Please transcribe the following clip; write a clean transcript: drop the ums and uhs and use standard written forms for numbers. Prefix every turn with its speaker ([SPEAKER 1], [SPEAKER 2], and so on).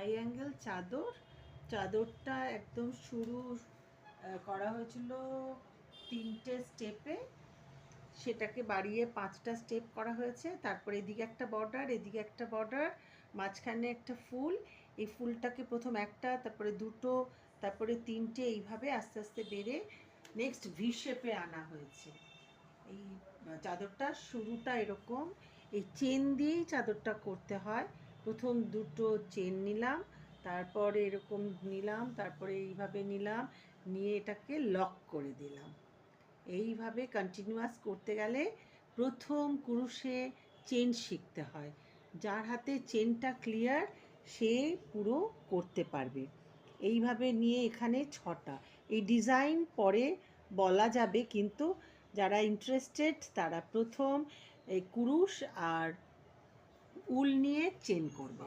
[SPEAKER 1] High angle চাদরটা একদম শুরু করা হয়েছিল 3টে স্টেপে, সেটাকে বাড়িয়ে 5টা স্টেপ করা হয়েছে। তারপরে এদিকে একটা বর্ডার, এদিকে একটা বর্ডার, মাঝখানে একটা ফুল। এই ফুলটাকে প্রথম একটা, তারপরে 2টো, তারপরে 3টে, এইভাবে আস্তে আস্তে বেড়ে নেক্সট ভি শেপে আনা হয়েছে। এই চাদরটা শুরুটা এরকম, এই চেন দিয়েই চাদরটা করতে হয়। প্রথম 2টো চেন নিলাম, তারপরে এরকম নিলাম, তারপরে এইভাবে নিলাম, নিয়ে এটাকে লক করে দিলাম। এইভাবে কন্টিনিউয়াস করতে গেলে প্রথম কুরুশে চেন শিখতে হয়। যার হাতে চেনটা ক্লিয়ার সে পুরো করতে পারবে। এইভাবে নিয়ে এখানে 6টা। এই ডিজাইন পরে বলা যাবে, কিন্তু যারা ইন্টারেস্টেড তারা প্রথম এই কুরুশ আর উল নিয়ে চেন করবে।